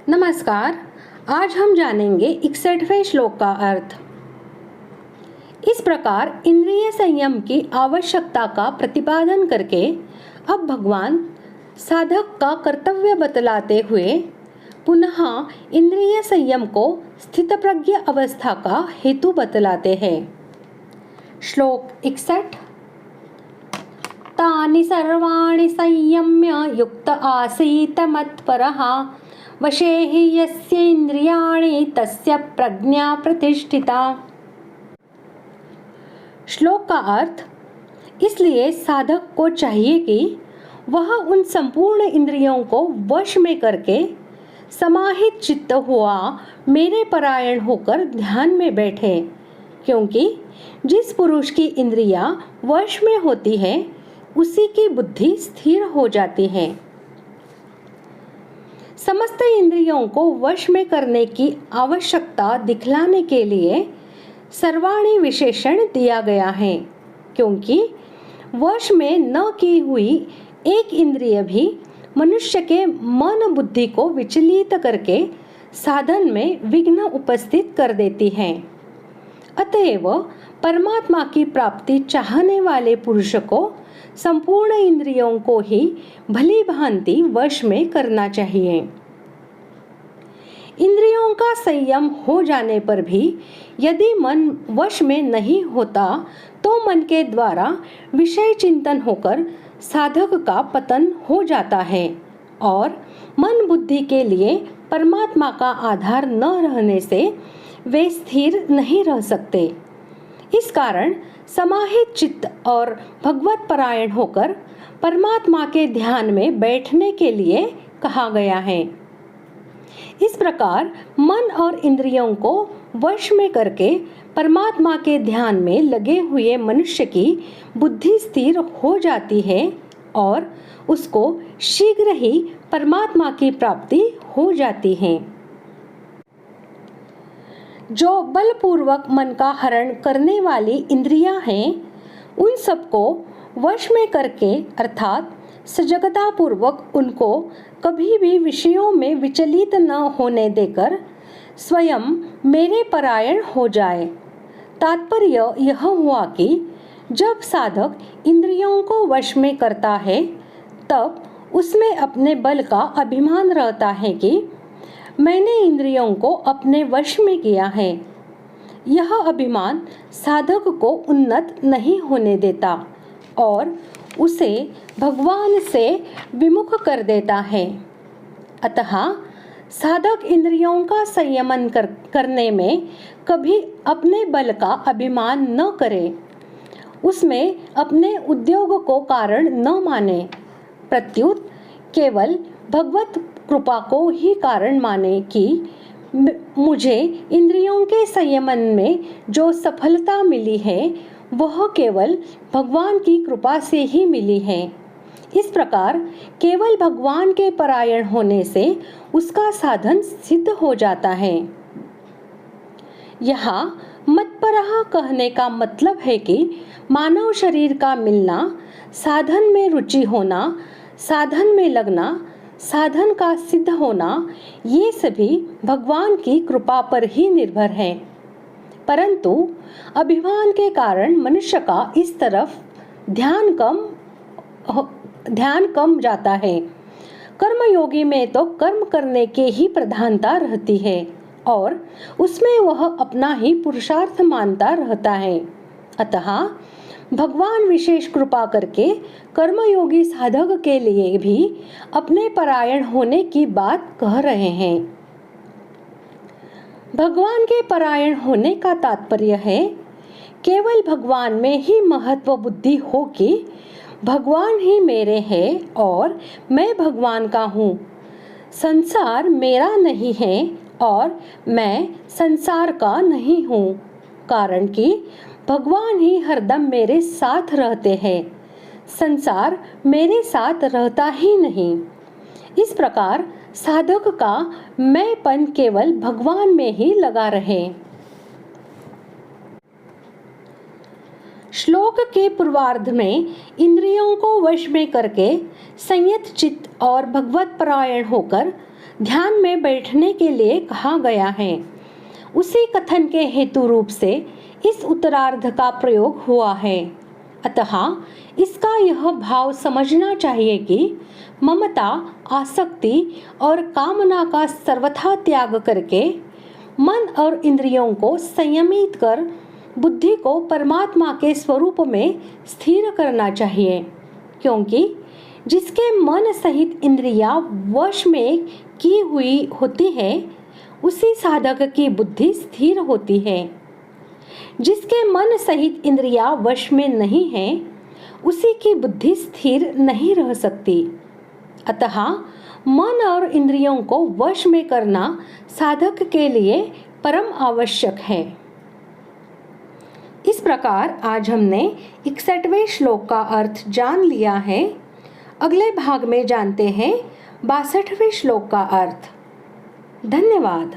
नमस्कार। आज हम जानेंगे 61वें श्लोक का अर्थ। इस प्रकार इंद्रिय संयम की आवश्यकता का प्रतिपादन करके अब भगवान साधक का कर्तव्य बतलाते हुए पुनः इंद्रिय संयम को स्थितप्रज्ञ अवस्था का हेतु बतलाते हैं। श्लोक 61। तानि सर्वाणि संयम्य युक्त आसीत मत्परः वशे हि यस्य इंद्रियाणि तस्य प्रज्ञा प्रतिष्ठिता। श्लोक का अर्थ, इसलिए साधक को चाहिए कि वह उन संपूर्ण इंद्रियों को वश में करके समाहित चित्त हुआ मेरे परायण होकर ध्यान में बैठे, क्योंकि जिस पुरुष की इंद्रियां वश में होती है उसी की बुद्धि स्थिर हो जाती है। समस्त इंद्रियों को वश में करने की आवश्यकता दिखलाने के लिए सर्वाणि विशेषण दिया गया है, क्योंकि वश में न की हुई एक इंद्रिय भी मनुष्य के मन बुद्धि को विचलित करके साधन में विघ्न उपस्थित कर देती है। अतएव परमात्मा की प्राप्ति चाहने वाले पुरुष को संपूर्ण इंद्रियों को ही भली भांति वश में करना चाहिए। इंद्रियों का संयम हो जाने पर भी यदि मन वश में नहीं होता तो मन के द्वारा विषय चिंतन होकर साधक का पतन हो जाता है और मन बुद्धि के लिए परमात्मा का आधार न रहने से वे स्थिर नहीं रह सकते। इस कारण समाहित चित्त और भगवत परायण होकर परमात्मा के ध्यान में बैठने के लिए कहा गया है। इस प्रकार मन और इंद्रियों को वश में करके परमात्मा के ध्यान में लगे हुए मनुष्य की बुद्धि स्थिर हो जाती है और उसको शीघ्र ही परमात्मा की प्राप्ति हो जाती है। जो बलपूर्वक मन का हरण करने वाली इंद्रियां हैं, उन सबको वश में करके अर्थात सजगता पूर्वक उनको कभी भी विषयों में विचलित न होने देकर स्वयं मेरे परायण हो जाए। तात्पर्य यह हुआ कि जब साधक इंद्रियों को वश में करता है तब उसमें अपने बल का अभिमान रहता है कि मैंने इंद्रियों को अपने वश में किया है। यह अभिमान साधक को उन्नत नहीं होने देता और उसे भगवान से विमुख कर देता है। अतः साधक इंद्रियों का संयमन करने में कभी अपने बल का अभिमान न करे, उसमें अपने उद्योग को कारण न माने, प्रत्युत केवल भगवत कृपा को ही कारण माने कि मुझे इंद्रियों के संयमन में जो सफलता मिली है वह केवल भगवान की कृपा से ही मिली है। इस प्रकार केवल भगवान के परायण होने से उसका साधन सिद्ध हो जाता है। यहाँ मत्परः कहने का मतलब है कि मानव शरीर का मिलना, साधन में रुचि होना, साधन में लगना, साधन का सिद्ध होना, ये सभी भगवान की कृपा पर ही निर्भर है। परंतु अभिमान के कारण मनुष्य का इस तरफ ध्यान कम जाता है। कर्मयोगी में तो कर्म करने के ही प्रधानता रहती है और उसमें वह अपना ही पुरुषार्थ मानता रहता है। अतः भगवान विशेष कृपा करके कर्मयोगी साधक के लिए भी अपने परायण होने की बात कह रहे हैं। भगवान के परायण होने का तात्पर्य है केवल भगवान में ही महत्व बुद्धि हो कि भगवान ही मेरे हैं और मैं भगवान का हूँ। संसार मेरा नहीं है और मैं संसार का नहीं हूँ, कारण कि भगवान ही हरदम मेरे साथ रहते हैं, संसार मेरे साथ रहता ही नहीं। इस प्रकार साधक का मैंपन केवल भगवान में ही लगा रहे। श्लोक के पूर्वार्ध में इंद्रियों को वश में करके संयत चित्त और भगवत परायण होकर ध्यान में बैठने के लिए कहा गया है। उसी कथन के हेतु रूप से इस उत्तरार्ध का प्रयोग हुआ है। अतः इसका यह भाव समझना चाहिए कि ममता, आसक्ति और कामना का सर्वथा त्याग करके मन और इंद्रियों को संयमित कर बुद्धि को परमात्मा के स्वरूप में स्थिर करना चाहिए, क्योंकि जिसके मन सहित इंद्रियां वश में की हुई होती है उसी साधक की बुद्धि स्थिर होती है। जिसके मन सहित इंद्रियां वश में नहीं है उसी की बुद्धि स्थिर नहीं रह सकती। अतः मन और इंद्रियों को वश में करना साधक के लिए परम आवश्यक है। इस प्रकार आज हमने 61वें श्लोक का अर्थ जान लिया है। अगले भाग में जानते हैं 62वें श्लोक का अर्थ। धन्यवाद।